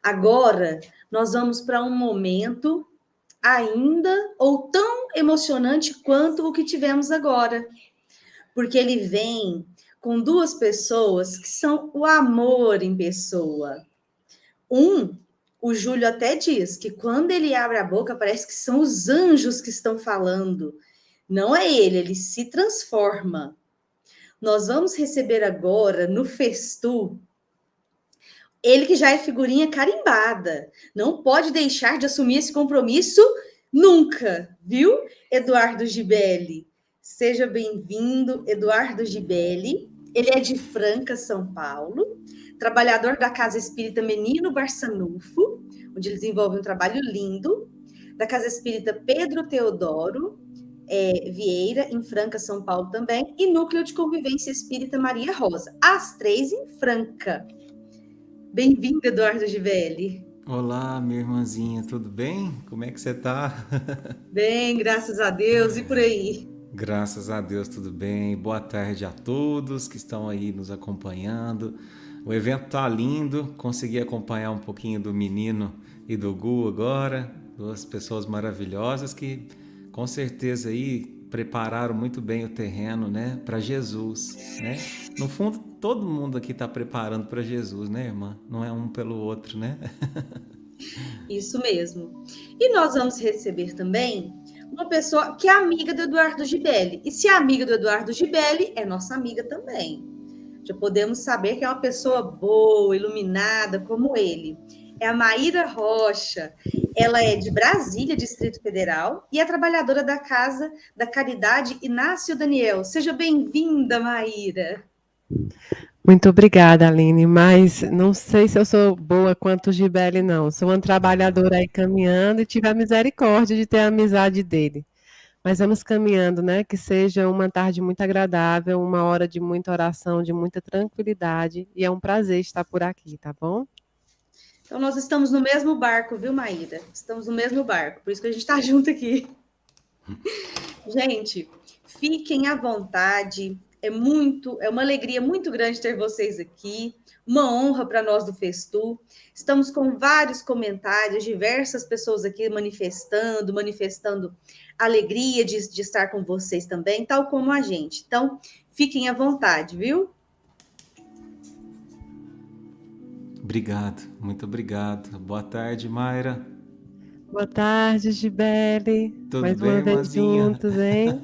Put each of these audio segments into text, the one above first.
Agora, nós vamos para um momento ainda ou tão emocionante quanto o que tivemos agora, porque ele vem com duas pessoas que são o amor em pessoa. O Júlio até diz que quando ele abre a boca, parece que são os anjos que estão falando. Não é ele se transforma. Nós vamos receber agora, no Festu, ele que já é figurinha carimbada. Não pode deixar de assumir esse compromisso nunca, viu, Eduardo Gibelli? Seja bem-vindo, Eduardo Gibelli. Ele é de Franca, São Paulo, trabalhador da Casa Espírita Menino Barçanufo, onde ele desenvolve um trabalho lindo, da Casa Espírita Pedro Teodoro Vieira, em Franca, São Paulo também, e Núcleo de Convivência Espírita Maria Rosa, as três em Franca. Bem-vindo, Eduardo Gibelli. Olá, minha irmãzinha, tudo bem? Como é que você tá? Bem, graças a Deus, e por aí? Graças a Deus, tudo bem. Boa tarde a todos que estão aí nos acompanhando. O evento tá lindo, consegui acompanhar um pouquinho do menino e do Gu agora, duas pessoas maravilhosas que com certeza aí prepararam muito bem o terreno, né, para Jesus, né? No fundo, todo mundo aqui está preparando para Jesus, né, irmã? Não é um pelo outro, né? Isso mesmo. E nós vamos receber também uma pessoa que é amiga do Eduardo Gibelli. E se é amiga do Eduardo Gibelli, é nossa amiga também. Já podemos saber que é uma pessoa boa, iluminada, como ele. É a Maíra Rocha. Ela é de Brasília, Distrito Federal, e é trabalhadora da Casa da Caridade Inácio Daniel. Seja bem-vinda, Maíra. Muito obrigada, Aline, mas não sei se eu sou boa quanto o Gibelli, não. Sou uma trabalhadora aí caminhando e tive a misericórdia de ter a amizade dele. Mas vamos caminhando, né? Que seja uma tarde muito agradável, uma hora de muita oração, de muita tranquilidade, e é um prazer estar por aqui, tá bom? Então, nós estamos no mesmo barco, viu, Maíra? Estamos no mesmo barco, por isso que a gente está junto aqui. Gente, fiquem à vontade. É uma alegria muito grande ter vocês aqui. Uma honra para nós do Festu. Estamos com vários comentários, diversas pessoas aqui manifestando alegria de estar com vocês também, tal como a gente. Então, fiquem à vontade, viu? Obrigado, muito obrigado. Boa tarde, Mayra. Boa tarde, Gibelli. Tudo Mais bem, uma vez irmãzinha? juntos, hein?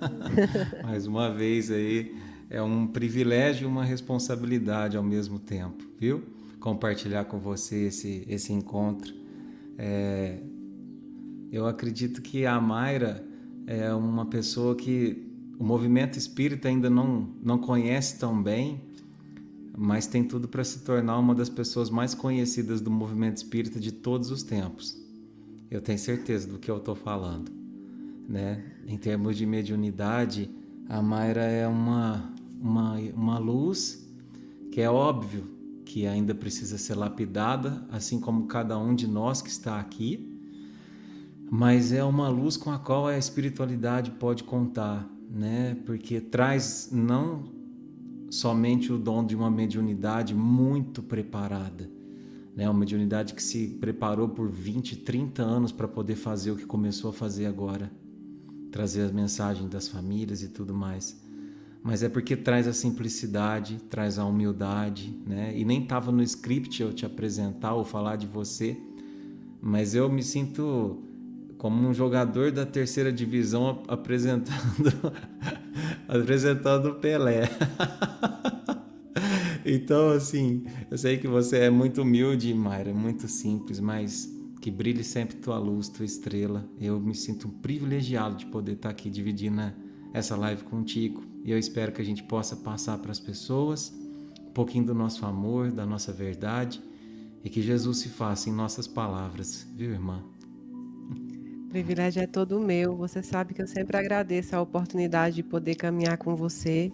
Mais uma vez aí, é um privilégio e uma responsabilidade ao mesmo tempo, viu? Compartilhar com você esse encontro. Eu acredito que a Mayra é uma pessoa que o movimento espírita ainda não conhece tão bem, mas tem tudo para se tornar uma das pessoas mais conhecidas do movimento espírita de todos os tempos. Eu tenho certeza do que eu estou falando, né? Em termos de mediunidade, a Mayra é uma luz que é óbvio que ainda precisa ser lapidada, assim como cada um de nós que está aqui, mas é uma luz com a qual a espiritualidade pode contar, né? Porque traz não somente o dom de uma mediunidade muito preparada, né? Uma mediunidade que se preparou por 20, 30 anos para poder fazer o que começou a fazer agora, trazer as mensagens das famílias e tudo mais. Mas é porque traz a simplicidade, traz a humildade, né? E nem estava no script eu te apresentar ou falar de você, mas eu me sinto como um jogador da terceira divisão apresentando o Pelé. Então, assim, eu sei que você é muito humilde, Mayra, muito simples, mas que brilhe sempre tua luz, tua estrela. Eu me sinto privilegiado de poder estar aqui dividindo essa live contigo. E eu espero que a gente possa passar para as pessoas um pouquinho do nosso amor, da nossa verdade, e que Jesus se faça em nossas palavras, viu, irmã? O privilégio é todo meu. Você sabe que eu sempre agradeço a oportunidade de poder caminhar com você.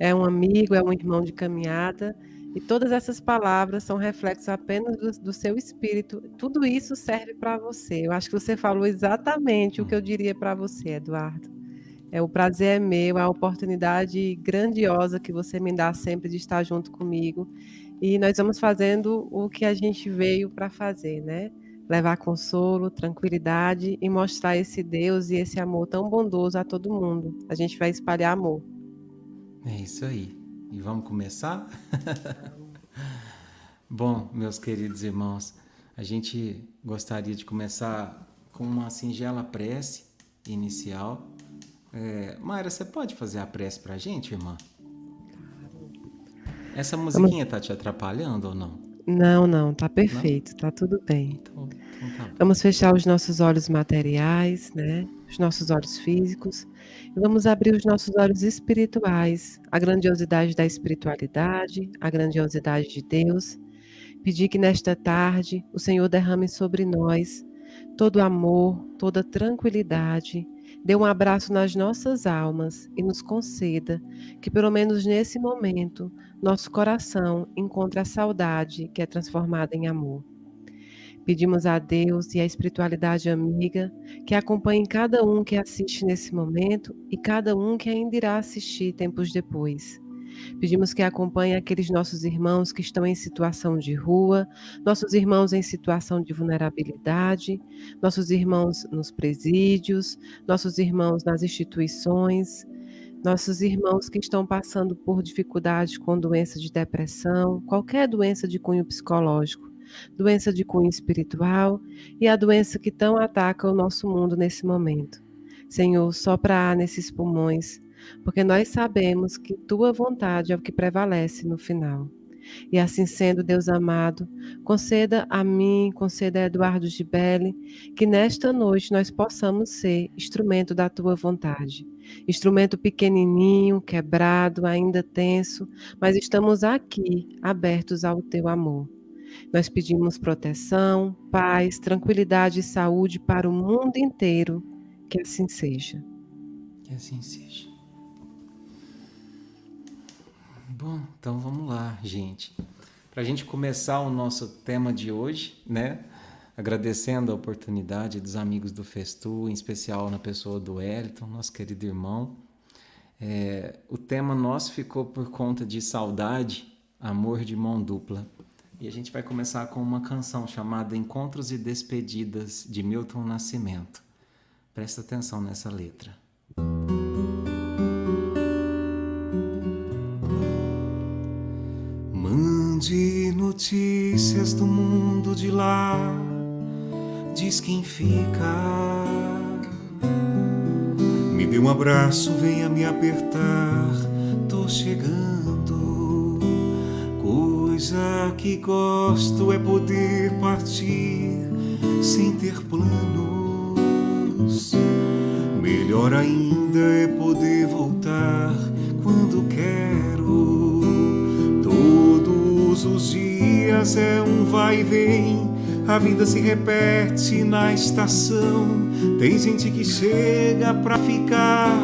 É um amigo, é um irmão de caminhada. E todas essas palavras são reflexos apenas do seu espírito. Tudo isso serve para você. Eu acho que você falou exatamente o que eu diria para você, Eduardo. O prazer é meu, a oportunidade grandiosa que você me dá sempre de estar junto comigo. E nós vamos fazendo o que a gente veio para fazer, né? Levar consolo, tranquilidade e mostrar esse Deus e esse amor tão bondoso a todo mundo. A gente vai espalhar amor. É isso aí. E vamos começar? Bom, meus queridos irmãos, a gente gostaria de começar com uma singela prece inicial. Mayra, você pode fazer a prece pra gente, irmã? Essa Vamos... musiquinha tá te atrapalhando ou não? Não, tá Não? perfeito, tá tudo bem. Então tá bom. Vamos fechar os nossos olhos materiais, né? Os nossos olhos físicos, e vamos abrir os nossos olhos espirituais, a grandiosidade da espiritualidade, a grandiosidade de Deus. Pedir que nesta tarde o Senhor derrame sobre nós todo amor, toda tranquilidade, dê um abraço nas nossas almas e nos conceda que, pelo menos nesse momento, nosso coração encontre a saudade que é transformada em amor. Pedimos a Deus e à espiritualidade amiga que acompanhe cada um que assiste nesse momento e cada um que ainda irá assistir tempos depois. Pedimos que acompanhe aqueles nossos irmãos que estão em situação de rua, nossos irmãos em situação de vulnerabilidade, nossos irmãos nos presídios, nossos irmãos nas instituições, nossos irmãos que estão passando por dificuldade com doença de depressão, qualquer doença de cunho psicológico, doença de cunho espiritual e a doença que tão ataca o nosso mundo nesse momento. Senhor, sopra ar nesses pulmões, porque nós sabemos que tua vontade é o que prevalece no final. E assim sendo, Deus amado, conceda a mim, conceda a Eduardo Gibelli, que nesta noite nós possamos ser instrumento da tua vontade. Instrumento pequenininho, quebrado, ainda tenso, mas estamos aqui, abertos ao teu amor. Nós pedimos proteção, paz, tranquilidade e saúde para o mundo inteiro. Que assim seja. Que assim seja. Bom, então vamos lá, gente. Para a gente começar o nosso tema de hoje, né? Agradecendo a oportunidade dos amigos do Festu, em especial na pessoa do Wellington, nosso querido irmão. O tema nosso ficou por conta de saudade, amor de mão dupla. E a gente vai começar com uma canção chamada Encontros e Despedidas, de Milton Nascimento. Presta atenção nessa letra. Mande notícias do mundo de lá, diz quem fica. Me dê um abraço, venha me apertar, tô chegando. Coisa que gosto é poder partir sem ter planos. Melhor ainda é poder voltar quando quero. Todos os dias é um vai e vem, a vida se repete na estação. Tem gente que chega pra ficar,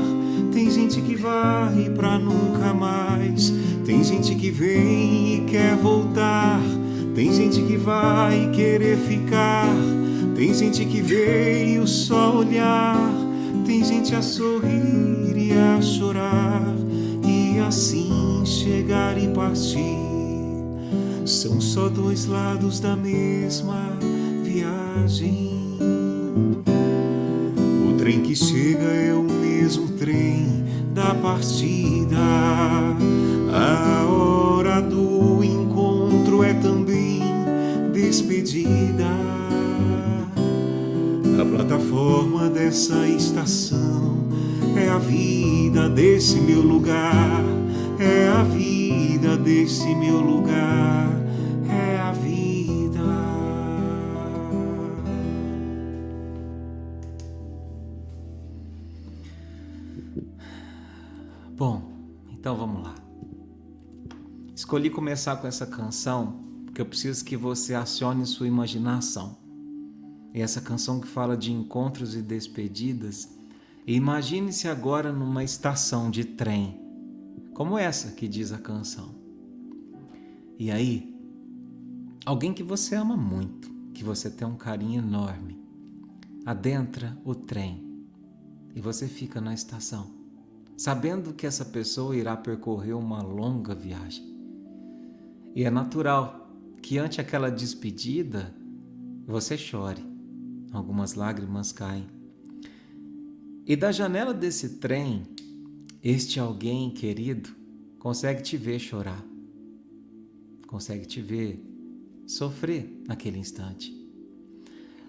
tem gente que vai pra nunca mais. Tem gente que vem e quer voltar, tem gente que vai querer ficar. Tem gente que veio só olhar, tem gente a sorrir e a chorar, e assim chegar e partir. São só dois lados da mesma viagem. O trem que chega é o mesmo trem da partida. A hora do encontro é também despedida. A plataforma dessa estação é a vida desse meu lugar. É a vida desse meu lugar. É a vida. Bom, então vamos lá. Escolhi começar com essa canção porque eu preciso que você acione sua imaginação. E essa canção que fala de encontros e despedidas, e imagine-se agora numa estação de trem, como essa que diz a canção. E aí, alguém que você ama muito, que você tem um carinho enorme, adentra o trem e você fica na estação. sabendo que essa pessoa irá percorrer uma longa viagem. E é natural que ante aquela despedida você chore, algumas lágrimas caem. E da janela desse trem, este alguém querido consegue te ver chorar, consegue te ver sofrer naquele instante.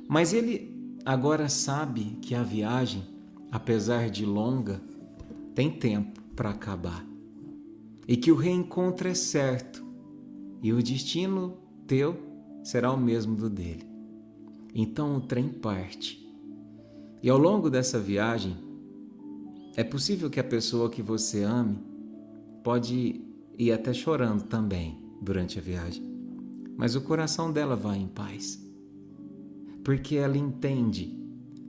Mas ele agora sabe que a viagem, apesar de longa, tem tempo para acabar e que o reencontro é certo e o destino teu será o mesmo do dele. Então o trem parte. E ao longo dessa viagem, é possível que a pessoa que você ame pode ir até chorando também durante a viagem, mas o coração dela vai em paz, porque ela entende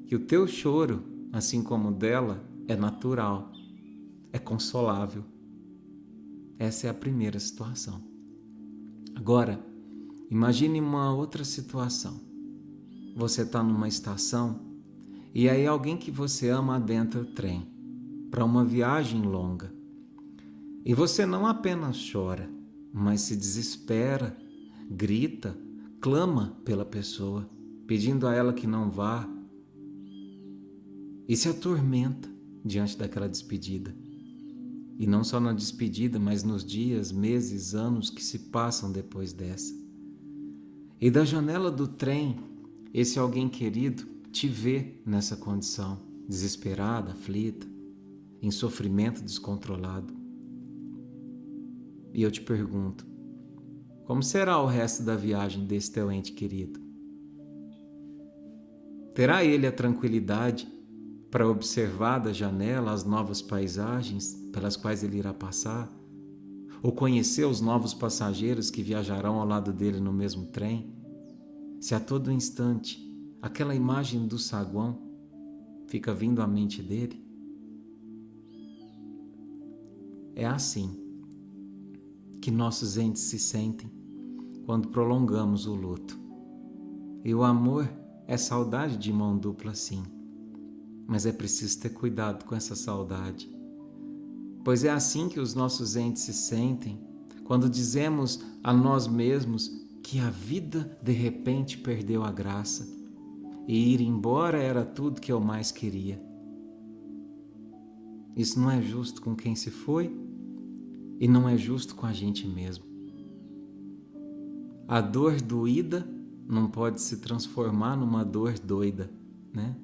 que o teu choro, assim como o dela, é natural, é consolável. Essa é a primeira situação. Agora, imagine uma outra situação. Você está numa estação e aí alguém que você ama adentra o trem para uma viagem longa. E você não apenas chora, mas se desespera, grita, clama pela pessoa, pedindo a ela que não vá, e se atormenta diante daquela despedida. E não só na despedida, mas nos dias, meses, anos que se passam depois dessa. E da janela do trem, esse alguém querido te vê nessa condição, desesperada, aflita, em sofrimento descontrolado. E eu te pergunto, como será o resto da viagem desse teu ente querido? Terá ele a tranquilidade para observar da janela as novas paisagens pelas quais ele irá passar? Ou conhecer os novos passageiros que viajarão ao lado dele no mesmo trem? Se a todo instante aquela imagem do saguão fica vindo à mente dele? É assim que nossos entes se sentem quando prolongamos o luto. E o amor é saudade de mão dupla, sim, mas é preciso ter cuidado com essa saudade, pois é assim que os nossos entes se sentem quando dizemos a nós mesmos que a vida de repente perdeu a graça e ir embora era tudo que eu mais queria. Isso não é justo com quem se foi e não é justo com a gente mesmo. A dor doída não pode se transformar numa dor doida, né?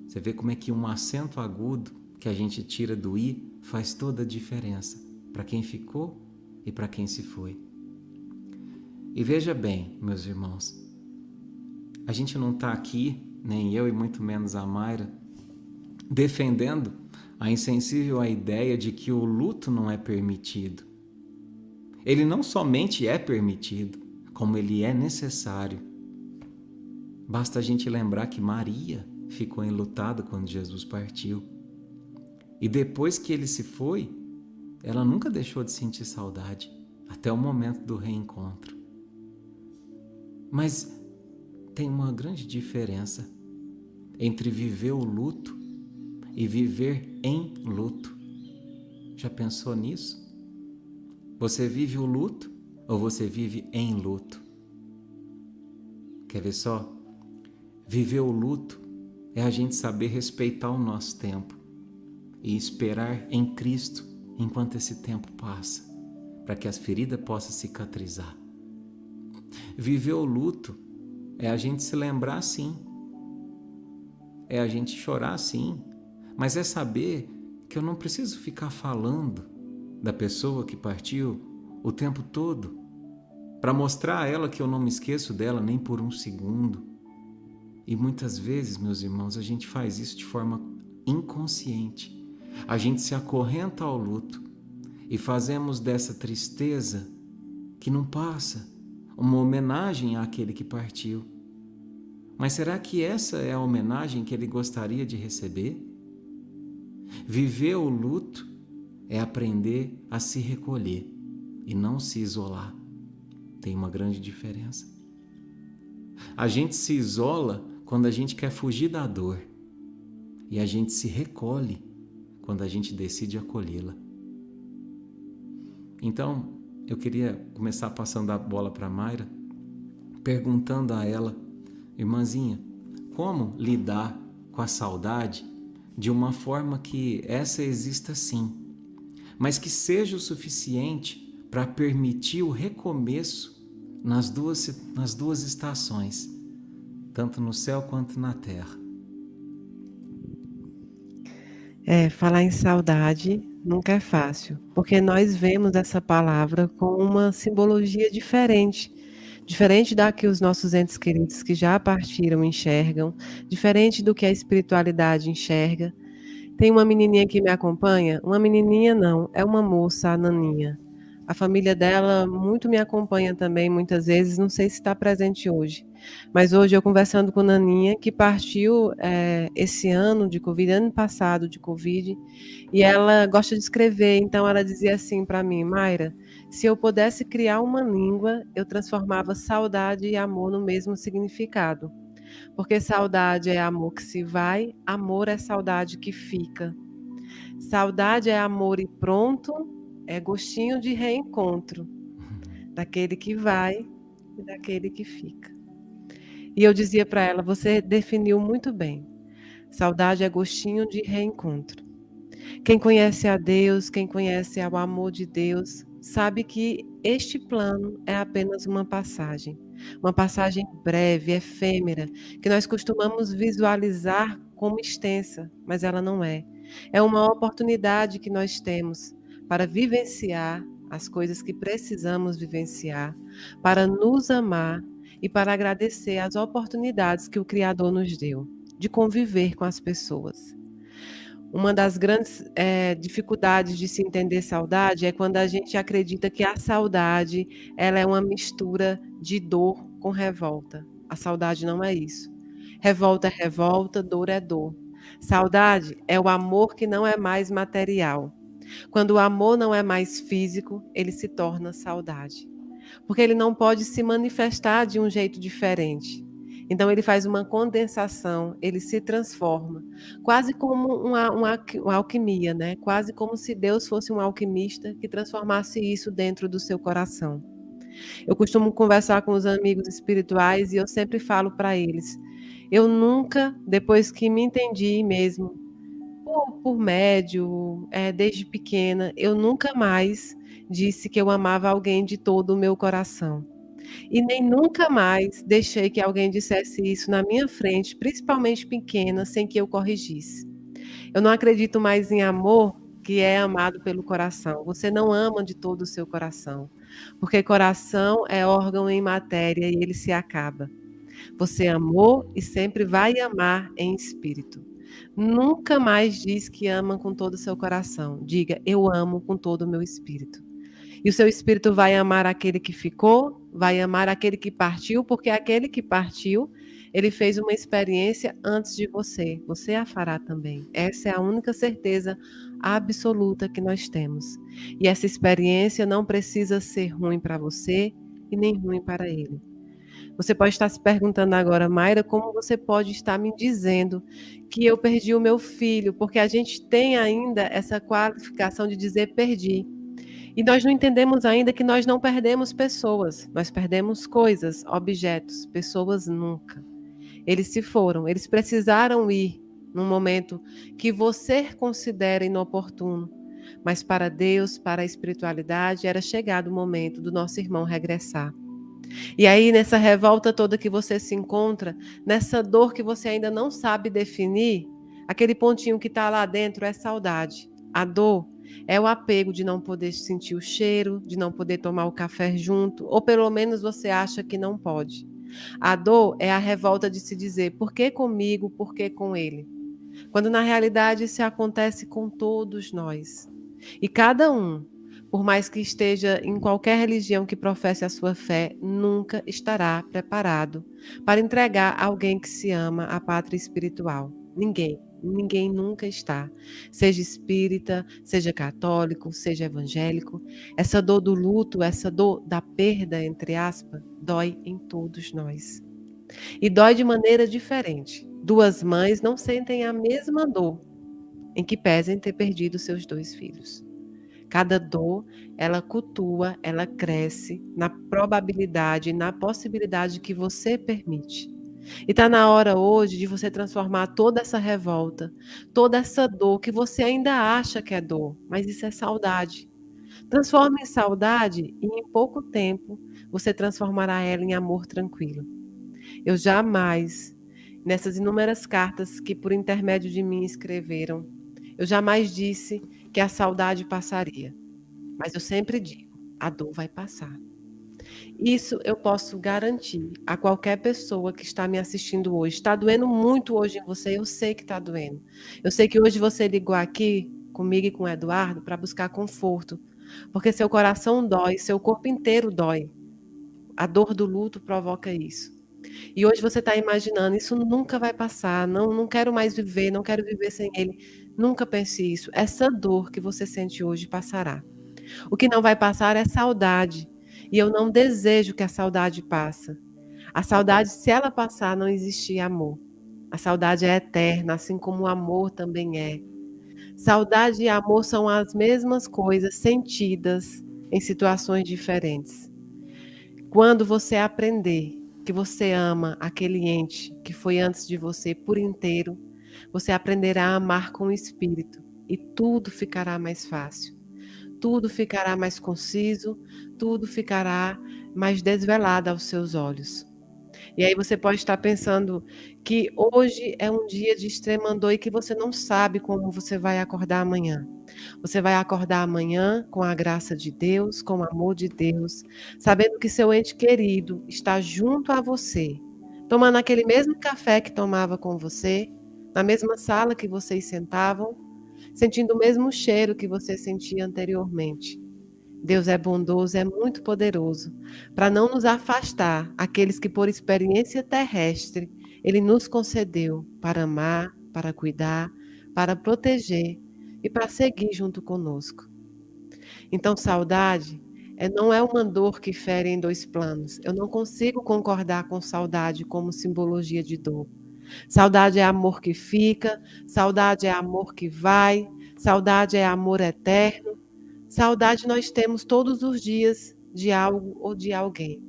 Você vê como é que um acento agudo que a gente tira do i faz toda a diferença para quem ficou e para quem se foi. E veja bem, meus irmãos, a gente não está aqui, nem eu e muito menos a Mayra, defendendo a insensível a ideia de que o luto não é permitido. Ele não somente é permitido, como ele é necessário. Basta a gente lembrar que Maria ficou enlutada quando Jesus partiu. E depois que ele se foi, ela nunca deixou de sentir saudade, até o momento do reencontro. Mas tem uma grande diferença entre viver o luto e viver em luto. Já pensou nisso? Você vive o luto ou você vive em luto? Quer ver só? Viver o luto é a gente saber respeitar o nosso tempo e esperar em Cristo enquanto esse tempo passa, para que as feridas possam cicatrizar. Viver o luto é a gente se lembrar sim, é a gente chorar sim, mas é saber que eu não preciso ficar falando da pessoa que partiu o tempo todo para mostrar a ela que eu não me esqueço dela nem por um segundo. E muitas vezes, meus irmãos, a gente faz isso de forma inconsciente. A gente se acorrenta ao luto e fazemos dessa tristeza que não passa uma homenagem àquele que partiu. Mas será que essa é a homenagem que ele gostaria de receber? Viver o luto é aprender a se recolher e não se isolar. Tem uma grande diferença. A gente se isola quando a gente quer fugir da dor e a gente se recolhe quando a gente decide acolhê-la. Então, eu queria começar passando a bola para a Mayra, perguntando a ela, irmãzinha, como lidar com a saudade de uma forma que essa exista sim, mas que seja o suficiente para permitir o recomeço nas duas estações, tanto no céu quanto na terra. Falar em saudade nunca é fácil, porque nós vemos essa palavra com uma simbologia diferente, diferente da que os nossos entes queridos que já partiram enxergam, diferente do que a espiritualidade enxerga. Tem uma menininha que me acompanha, uma menininha não, é uma moça, a Naninha. A família dela muito me acompanha também, muitas vezes, não sei se está presente hoje. Mas hoje eu conversando com Naninha, que partiu esse ano de Covid, ano passado de Covid, e ela gosta de escrever, então ela dizia assim para mim, Mayra, se eu pudesse criar uma língua, eu transformava saudade e amor no mesmo significado. Porque saudade é amor que se vai, amor é saudade que fica. Saudade é amor e pronto, é gostinho de reencontro, daquele que vai e daquele que fica. E eu dizia para ela, você definiu muito bem. Saudade é gostinho de reencontro. Quem conhece a Deus, quem conhece o amor de Deus, sabe que este plano é apenas uma passagem breve, efêmera, que nós costumamos visualizar como extensa, mas ela não é. É uma oportunidade que nós temos para vivenciar as coisas que precisamos vivenciar, para nos amar e para agradecer as oportunidades que o Criador nos deu de conviver com as pessoas. Uma das grandes dificuldades de se entender saudade é quando a gente acredita que a saudade ela é uma mistura de dor com revolta. A saudade não é isso. Revolta é revolta, dor é dor. Saudade é o amor que não é mais material. Quando o amor não é mais físico, ele se torna saudade. Porque ele não pode se manifestar de um jeito diferente. Então ele faz uma condensação, ele se transforma, quase como uma alquimia, né? Quase como se Deus fosse um alquimista que transformasse isso dentro do seu coração. Eu costumo conversar com os amigos espirituais e eu sempre falo para eles, eu nunca, depois que me entendi mesmo, por médio, desde pequena, eu nunca mais disse que eu amava alguém de todo o meu coração. E nem nunca mais deixei que alguém dissesse isso na minha frente, principalmente pequena, sem que eu corrigisse. Eu não acredito mais em amor que é amado pelo coração. Você não ama de todo o seu coração, porque coração é órgão em matéria e ele se acaba. Você amou e sempre vai amar em espírito. Nunca mais diz que ama com todo o seu coração. Diga, eu amo com todo o meu espírito. E o seu espírito vai amar aquele que ficou, vai amar aquele que partiu, porque aquele que partiu, ele fez uma experiência antes de você. Você a fará também. Essa é a única certeza absoluta que nós temos. E essa experiência não precisa ser ruim para você e nem ruim para ele. Você pode estar se perguntando agora, Mayra, como você pode estar me dizendo que eu perdi o meu filho? Porque a gente tem ainda essa qualificação de dizer perdi. E nós não entendemos ainda que nós não perdemos pessoas, nós perdemos coisas, objetos, pessoas nunca. Eles se foram, eles precisaram ir num momento que você considera inoportuno, mas para Deus, para a espiritualidade, era chegado o momento do nosso irmão regressar. E aí, nessa revolta toda que você se encontra, nessa dor que você ainda não sabe definir, aquele pontinho que está lá dentro é saudade. A dor é o apego de não poder sentir o cheiro, de não poder tomar o café junto, ou pelo menos você acha que não pode. A dor é a revolta de se dizer, por que comigo, por que com ele? Quando na realidade isso acontece com todos nós. E cada um, por mais que esteja em qualquer religião que professe a sua fé, nunca estará preparado para entregar alguém que se ama a pátria espiritual. Ninguém nunca está. Seja espírita, seja católico, seja evangélico. Essa dor do luto, essa dor da perda, entre aspas, dói em todos nós. E dói de maneira diferente. Duas mães não sentem a mesma dor. em que pesem ter perdido seus 2 filhos. Cada dor, ela cultua, ela cresce na probabilidade, na possibilidade que você permite. E está na hora hoje de você transformar toda essa revolta, toda essa dor que você ainda acha que é dor, mas isso é saudade. Transforma em saudade e em pouco tempo você transformará ela em amor tranquilo. Eu jamais, nessas inúmeras cartas que por intermédio de mim escreveram, eu jamais disse que a saudade passaria. Mas eu sempre digo, a dor vai passar. Isso eu posso garantir a qualquer pessoa que está me assistindo hoje. Está doendo muito hoje em você, eu sei que está doendo. Eu sei que hoje você ligou aqui comigo e com o Eduardo para buscar conforto, porque seu coração dói, seu corpo inteiro dói. A dor do luto provoca isso. E hoje você está imaginando, isso nunca vai passar, não quero mais viver, não quero viver sem ele. Nunca pense isso. Essa dor que você sente hoje passará. O que não vai passar é saudade. E eu não desejo que a saudade passe. A saudade, se ela passar, não existe amor. A saudade é eterna, assim como o amor também é. Saudade e amor são as mesmas coisas sentidas em situações diferentes. Quando você aprender que você ama aquele ente que foi antes de você por inteiro, você aprenderá a amar com o espírito e tudo ficará mais fácil. Tudo ficará mais conciso, tudo ficará mais desvelado aos seus olhos. E aí você pode estar pensando que hoje é um dia de extrema dor e que você não sabe como você vai acordar amanhã. Você vai acordar amanhã com a graça de Deus, com o amor de Deus, sabendo que seu ente querido está junto a você, tomando aquele mesmo café que tomava com você, na mesma sala que vocês sentavam, sentindo o mesmo cheiro que você sentia anteriormente. Deus é bondoso, é muito poderoso, para não nos afastar aqueles que por experiência terrestre Ele nos concedeu para amar, para cuidar, para proteger e para seguir junto conosco. Então, saudade não é uma dor que fere em 2 planos. Eu não consigo concordar com saudade como simbologia de dor. Saudade é amor que fica, saudade é amor que vai, saudade é amor eterno. Saudade nós temos todos os dias de algo ou de alguém.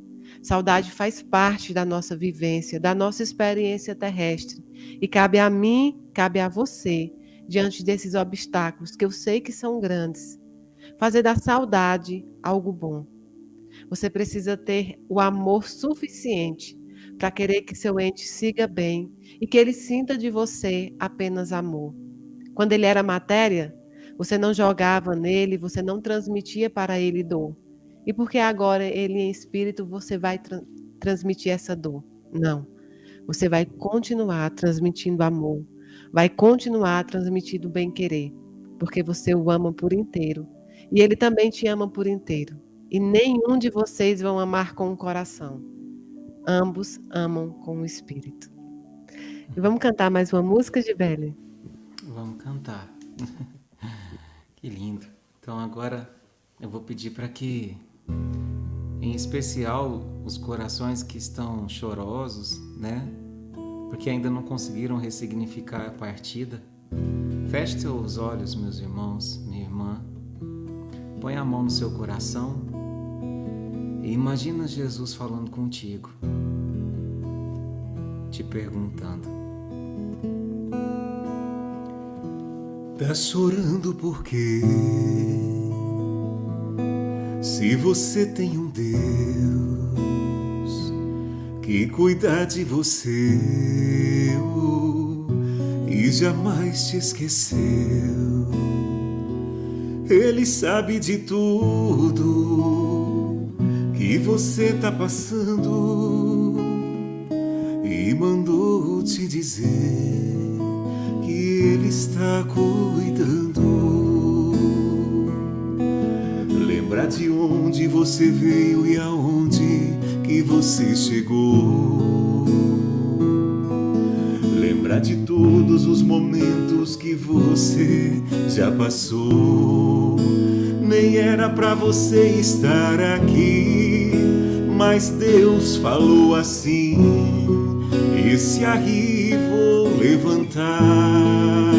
Saudade faz parte da nossa vivência, da nossa experiência terrestre. E cabe a mim, cabe a você, diante desses obstáculos, que eu sei que são grandes, fazer da saudade algo bom. Você precisa ter o amor suficiente para querer que seu ente siga bem e que ele sinta de você apenas amor. Quando ele era matéria, você não jogava nele, você não transmitia para ele dor. E porque agora ele em espírito, você vai transmitir essa dor? Não. Você vai continuar transmitindo amor, vai continuar transmitindo bem-querer, porque você o ama por inteiro. E ele também te ama por inteiro. E nenhum de vocês vão amar com o coração. Ambos amam com o espírito. E vamos cantar mais uma música, Gibele? Vamos cantar. Que lindo. Então agora eu vou pedir para que, em especial os corações que estão chorosos, né? Porque ainda não conseguiram ressignificar a partida. Feche seus olhos, meus irmãos, minha irmã. Põe a mão no seu coração e imagina Jesus falando contigo, te perguntando: tá chorando por quê? Se você tem um Deus que cuida de você e jamais te esqueceu, Ele sabe de tudo que você tá passando e mandou te dizer que Ele está cuidando. Lembra de onde você veio e aonde que você chegou. Lembra de todos os momentos que você já passou. Nem era pra você estar aqui, mas Deus falou assim: esse aí vou levantar.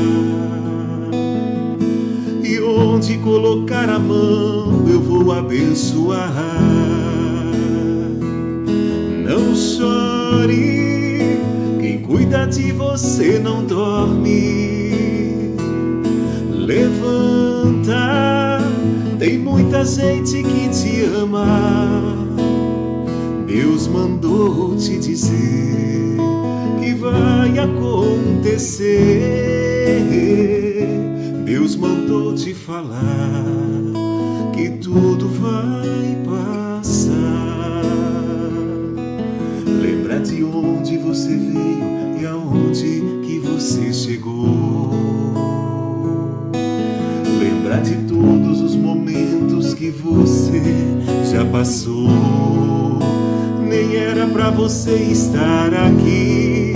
onde colocar a mão eu vou abençoar. Não chore, quem cuida de você não dorme. Levanta, tem muita gente que te ama. Deus mandou te dizer que vai acontecer. Deus mandou te falar que tudo vai passar. Lembra de onde você veio e aonde que você chegou. Lembra de todos os momentos que você já passou. Nem era pra você estar aqui,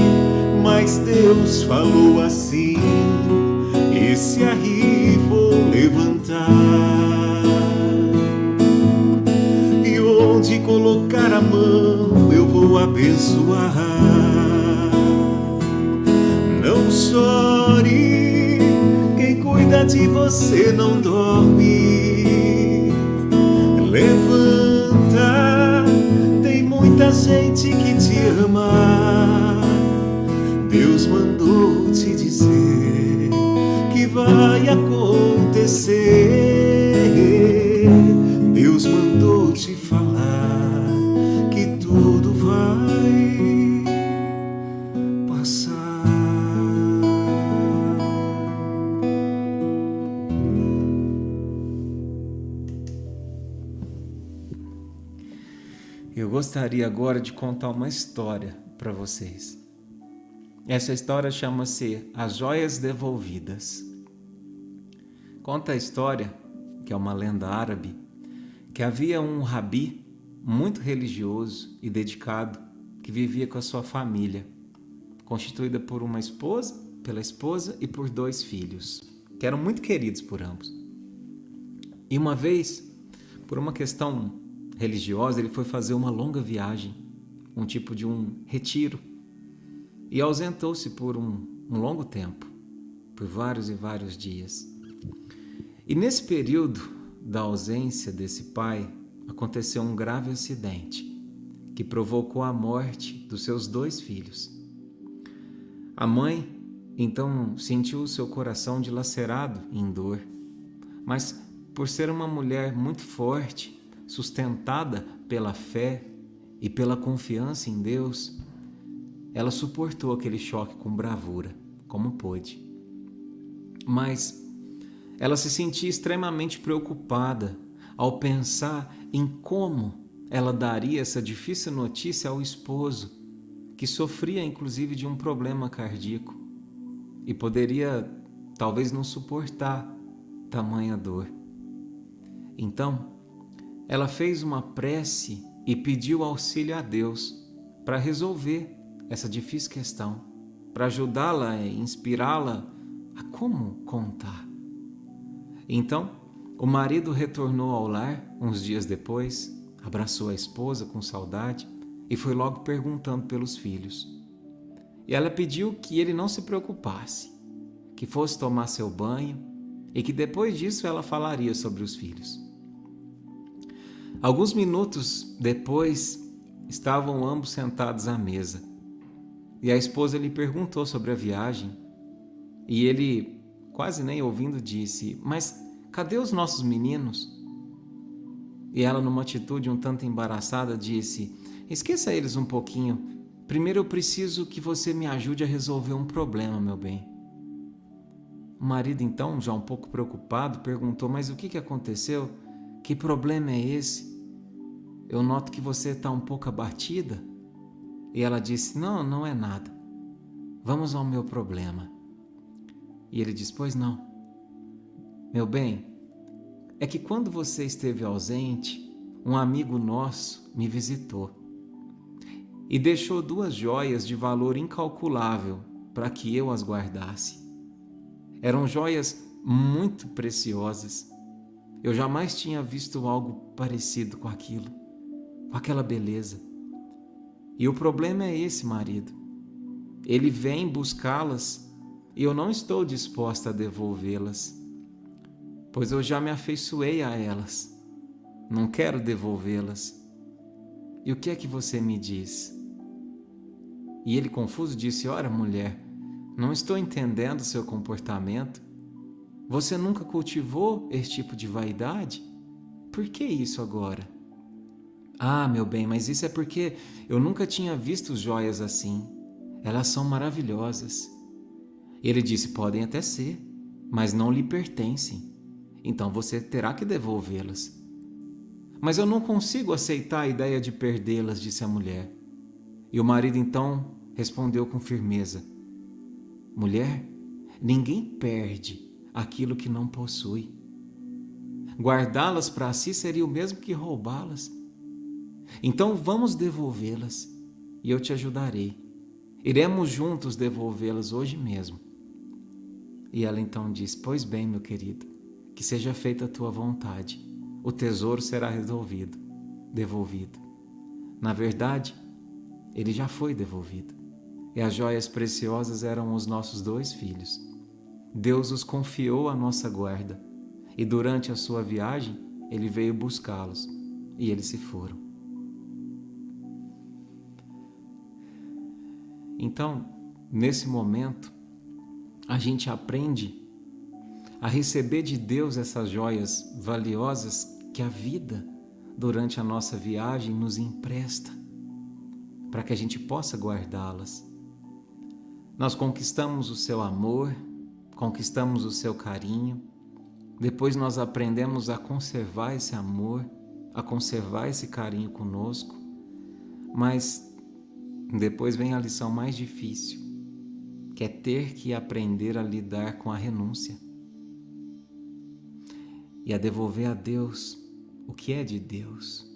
mas Deus falou assim: esse aí vou levantar. E onde colocar a mão eu vou abençoar. Não chore, quem cuida de você não dorme. Levanta, tem muita gente que te ama. Deus mandou te dizer que vai acontecer. Deus mandou te falar que tudo vai passar. Eu gostaria agora de contar uma história para vocês. Essa história chama-se As Joias Devolvidas. Conta a história, que é uma lenda árabe, que havia um rabi muito religioso e dedicado que vivia com a sua família, constituída por pela esposa e por 2 filhos, que eram muito queridos por ambos. E uma vez, por uma questão religiosa, ele foi fazer uma longa viagem, um tipo de um retiro, e ausentou-se por um longo tempo, por vários e vários dias. E nesse período da ausência desse pai, aconteceu um grave acidente que provocou a morte dos seus 2 filhos. A mãe, então, sentiu o seu coração dilacerado em dor, mas por ser uma mulher muito forte, sustentada pela fé e pela confiança em Deus, ela suportou aquele choque com bravura, como pôde. Mas ela se sentia extremamente preocupada ao pensar em como ela daria essa difícil notícia ao esposo, que sofria inclusive de um problema cardíaco e poderia talvez não suportar tamanha dor. Então, ela fez uma prece e pediu auxílio a Deus para resolver essa difícil questão, para ajudá-la e inspirá-la a como contar. Então, o marido retornou ao lar uns dias depois, abraçou a esposa com saudade e foi logo perguntando pelos filhos. E ela pediu que ele não se preocupasse, que fosse tomar seu banho e que depois disso ela falaria sobre os filhos. Alguns minutos depois, estavam ambos sentados à mesa. E a esposa lhe perguntou sobre a viagem, e ele, quase nem ouvindo, disse: mas cadê os nossos meninos? E ela, numa atitude um tanto embaraçada, disse: esqueça eles um pouquinho, primeiro eu preciso que você me ajude a resolver um problema, meu bem. O marido, então, já um pouco preocupado, perguntou: mas o que aconteceu? Que problema é esse? Eu noto que você está um pouco abatida. E ela disse: não é nada. Vamos ao meu problema. E ele disse: pois não. Meu bem, é que quando você esteve ausente, um amigo nosso me visitou e deixou 2 joias de valor incalculável para que eu as guardasse. Eram joias muito preciosas. Eu jamais tinha visto algo parecido com aquilo, com aquela beleza. E o problema é esse, marido. Ele vem buscá-las e eu não estou disposta a devolvê-las. pois eu já me afeiçoei a elas. Não quero devolvê-las. E o que é que você me diz? E ele, confuso, disse: ora, mulher, não estou entendendo seu comportamento. Você nunca cultivou esse tipo de vaidade? Por que isso agora? Ah, meu bem, mas isso é porque eu nunca tinha visto joias assim. Elas são maravilhosas. Ele disse: podem até ser, mas não lhe pertencem. Então você terá que devolvê-las. Mas eu não consigo aceitar a ideia de perdê-las, disse a mulher. E o marido então respondeu com firmeza: mulher, ninguém perde aquilo que não possui. Guardá-las para si seria o mesmo que roubá-las. Então vamos devolvê-las e eu te ajudarei. Iremos juntos devolvê-las hoje mesmo. E ela então disse: pois bem, meu querido, que seja feita a tua vontade. O tesouro será devolvido. Na verdade, ele já foi devolvido. E as joias preciosas eram os nossos 2 filhos. Deus os confiou à nossa guarda. E durante a sua viagem, ele veio buscá-los. E eles se foram. Então, nesse momento, a gente aprende a receber de Deus essas joias valiosas que a vida, durante a nossa viagem, nos empresta, para que a gente possa guardá-las. Nós conquistamos o seu amor, conquistamos o seu carinho, depois nós aprendemos a conservar esse amor, a conservar esse carinho conosco, mas depois vem a lição mais difícil, que é ter que aprender a lidar com a renúncia e a devolver a Deus o que é de Deus.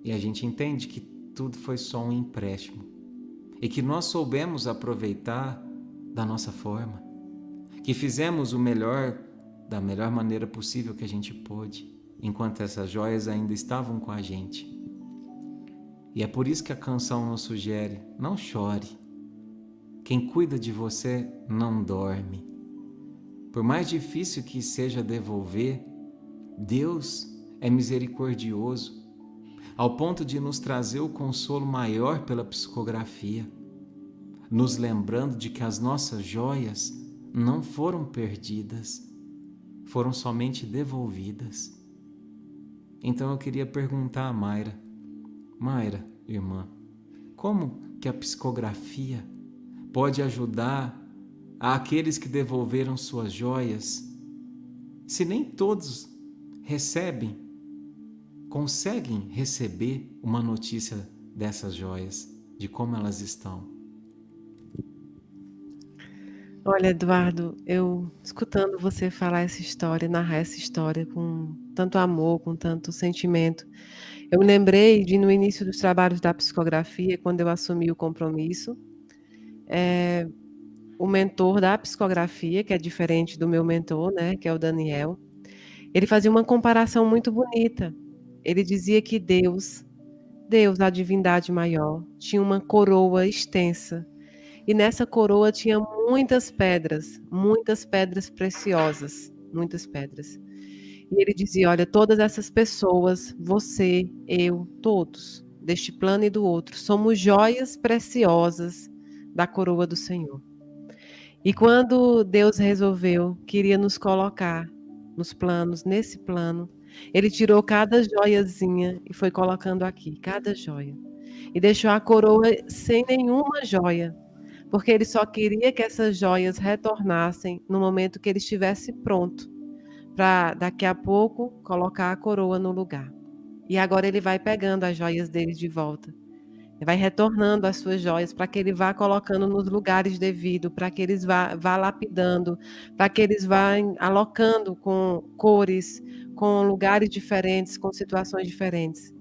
E a gente entende que tudo foi só um empréstimo e que nós soubemos aproveitar da nossa forma, que fizemos o melhor da melhor maneira possível que a gente pôde, enquanto essas joias ainda estavam com a gente. E é por isso que a canção nos sugere: não chore. Quem cuida de você não dorme. Por mais difícil que seja devolver, Deus é misericordioso, ao ponto de nos trazer o consolo maior pela psicografia, nos lembrando de que as nossas joias não foram perdidas, foram somente devolvidas. Então eu queria perguntar a Mayra: Mayra, irmã, como que a psicografia pode ajudar àqueles que devolveram suas joias, se nem todos conseguem receber uma notícia dessas joias, de como elas estão? Olha, Eduardo, eu escutando você falar essa história, narrar essa história com tanto amor, com tanto sentimento, eu me lembrei de no início dos trabalhos da psicografia, quando eu assumi o compromisso, o mentor da psicografia, que é diferente do meu mentor, né, que é o Daniel, ele fazia uma comparação muito bonita. Ele dizia que Deus, a divindade maior, tinha uma coroa extensa. E nessa coroa tinha muitas pedras preciosas, muitas pedras. E ele dizia: olha, todas essas pessoas, você, eu, todos, deste plano e do outro, somos joias preciosas da coroa do Senhor. E quando Deus resolveu, queria nos colocar nos planos, nesse plano, ele tirou cada joiazinha e foi colocando aqui, cada joia. E deixou a coroa sem nenhuma joia, porque ele só queria que essas joias retornassem no momento que ele estivesse pronto, para daqui a pouco colocar a coroa no lugar. E agora ele vai pegando as joias dele de volta. Ele vai retornando as suas joias para que ele vá colocando nos lugares devidos, para que eles vá lapidando, para que eles vá alocando com cores, com lugares diferentes, com situações diferentes.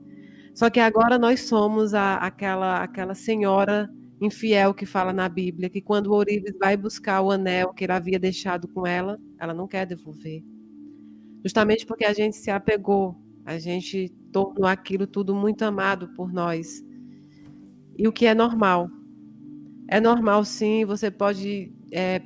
Só que agora nós somos aquela senhora infiel que fala na Bíblia, que quando o ourives vai buscar o anel que ele havia deixado com ela não quer devolver. Justamente porque a gente se apegou, a gente tornou aquilo tudo muito amado por nós. E o que é normal. É normal, sim, você pode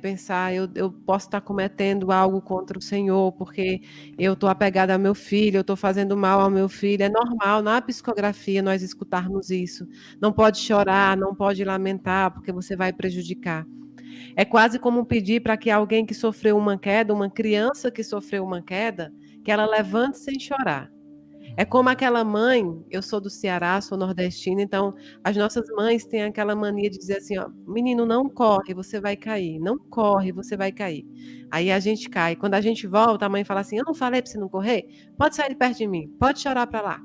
pensar, eu posso estar cometendo algo contra o Senhor, porque eu estou apegada ao meu filho, eu estou fazendo mal ao meu filho. É normal na psicografia nós escutarmos isso. Não pode chorar, não pode lamentar, porque você vai prejudicar. É quase como pedir para que alguém que sofreu uma queda, uma criança que sofreu uma queda, que ela levante sem chorar. É como aquela mãe, eu sou do Ceará, sou nordestina, então as nossas mães têm aquela mania de dizer assim, ó, menino, não corre, você vai cair, não corre, você vai cair. Aí a gente cai. Quando a gente volta, a mãe fala assim, eu não falei para você não correr? Pode sair de perto de mim, pode chorar para lá.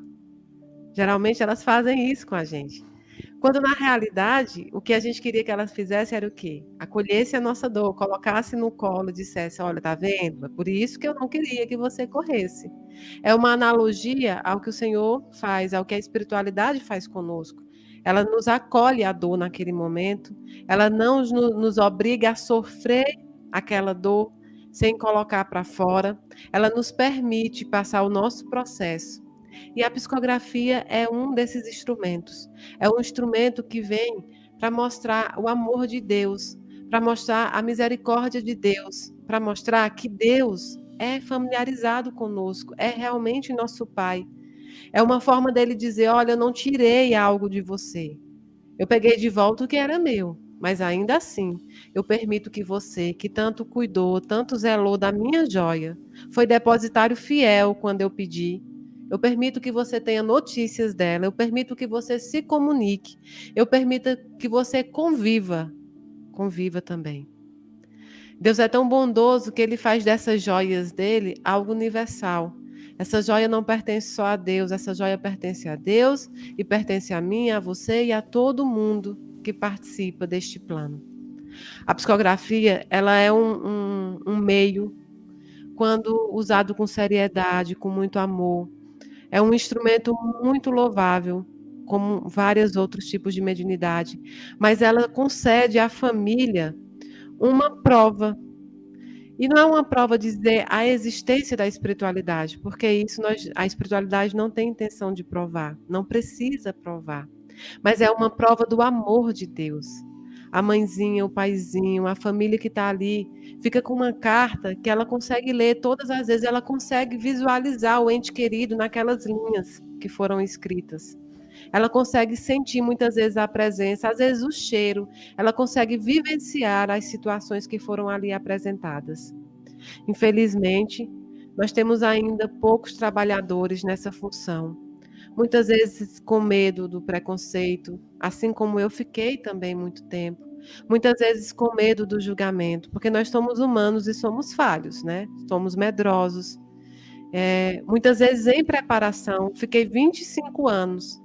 Geralmente elas fazem isso com a gente. Quando na realidade, o que a gente queria que elas fizessem era o quê? Acolhesse a nossa dor, colocasse no colo, dissesse, olha, tá vendo? É por isso que eu não queria que você corresse. É uma analogia ao que o Senhor faz, ao que a espiritualidade faz conosco. Ela nos acolhe a dor naquele momento, ela não nos obriga a sofrer aquela dor sem colocar para fora, ela nos permite passar o nosso processo. E a psicografia é um desses instrumentos. É um instrumento que vem para mostrar o amor de Deus, para mostrar a misericórdia de Deus, para mostrar que Deus é familiarizado conosco, é realmente nosso Pai. É uma forma dele dizer: olha, eu não tirei algo de você. Eu peguei de volta o que era meu, mas ainda assim, eu permito que você, que tanto cuidou, tanto zelou da minha joia, foi depositário fiel quando eu pedi. Eu permito que você tenha notícias dela, eu permito que você se comunique, eu permito que você conviva também. Deus é tão bondoso que ele faz dessas joias dele algo universal. Essa joia não pertence só a Deus, essa joia pertence a Deus e pertence a mim, a você e a todo mundo que participa deste plano. A psicografia, ela é um meio, quando usado com seriedade, com muito amor. É um instrumento muito louvável, como vários outros tipos de mediunidade, mas ela concede à família uma prova. E não é uma prova de dizer a existência da espiritualidade, porque isso a espiritualidade não tem intenção de provar, não precisa provar. Mas é uma prova do amor de Deus. A mãezinha, o paizinho, a família que está ali, fica com uma carta que ela consegue ler todas as vezes, ela consegue visualizar o ente querido naquelas linhas que foram escritas. Ela consegue sentir muitas vezes a presença, às vezes o cheiro, ela consegue vivenciar as situações que foram ali apresentadas. Infelizmente, nós temos ainda poucos trabalhadores nessa função. Muitas vezes com medo do preconceito, assim como eu fiquei também muito tempo. Muitas vezes com medo do julgamento, porque nós somos humanos e somos falhos, né? Somos medrosos. Muitas vezes em preparação, fiquei 25 anos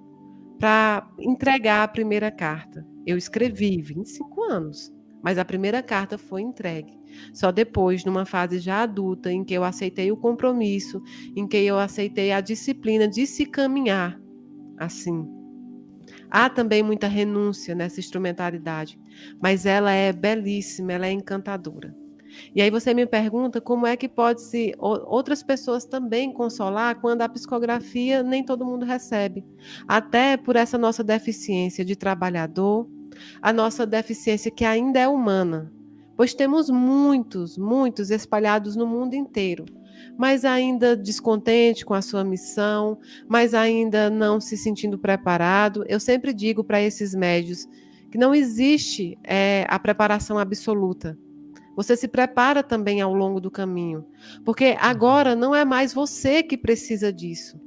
para entregar a primeira carta. Eu escrevi 25 anos, mas a primeira carta foi entregue. Só depois, numa fase já adulta, em que eu aceitei o compromisso, em que eu aceitei a disciplina de se caminhar assim. Há também muita renúncia nessa instrumentalidade, mas ela é belíssima, ela é encantadora. E aí você me pergunta como é que pode-se outras pessoas também consolar quando a psicografia nem todo mundo recebe. Até por essa nossa deficiência de trabalhador, a nossa deficiência que ainda é humana. Pois temos muitos espalhados no mundo inteiro, mas ainda descontente com a sua missão, mas ainda não se sentindo preparado. Eu sempre digo para esses médios que não existe a preparação absoluta. Você se prepara também ao longo do caminho, porque agora não é mais você que precisa disso.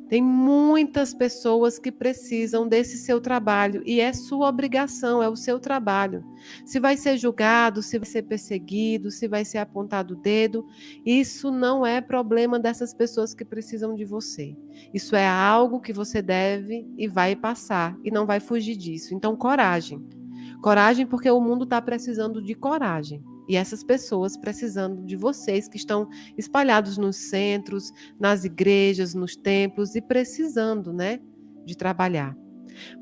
Tem muitas pessoas que precisam desse seu trabalho e é sua obrigação, é o seu trabalho. Se vai ser julgado, se vai ser perseguido, se vai ser apontado o dedo, isso não é problema dessas pessoas que precisam de você. Isso é algo que você deve e vai passar e não vai fugir disso. Então, coragem. Coragem porque o mundo está precisando de coragem. E essas pessoas precisando de vocês que estão espalhados nos centros, nas igrejas, nos templos e precisando, né, de trabalhar.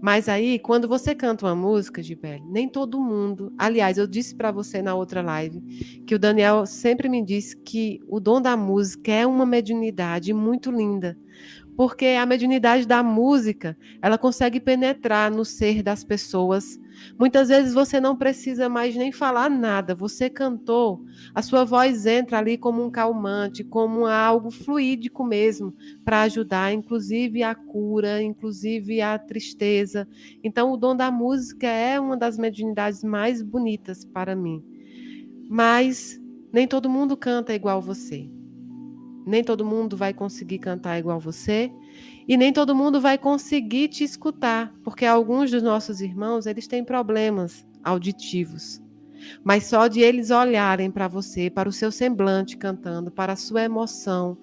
Mas aí, quando você canta uma música, Gibele, nem todo mundo... Aliás, eu disse para você na outra live que o Daniel sempre me disse que o dom da música é uma mediunidade muito linda, porque a mediunidade da música, ela consegue penetrar no ser das pessoas. Muitas vezes você não precisa mais nem falar nada, você cantou, a sua voz entra ali como um calmante, como algo fluídico mesmo, para ajudar, inclusive a cura, inclusive a tristeza. Então, o dom da música é uma das mediunidades mais bonitas para mim. Mas nem todo mundo canta igual você. Nem todo mundo vai conseguir cantar igual você e nem todo mundo vai conseguir te escutar, porque alguns dos nossos irmãos, eles têm problemas auditivos. Mas só de eles olharem para você, para o seu semblante cantando, para a sua emoção,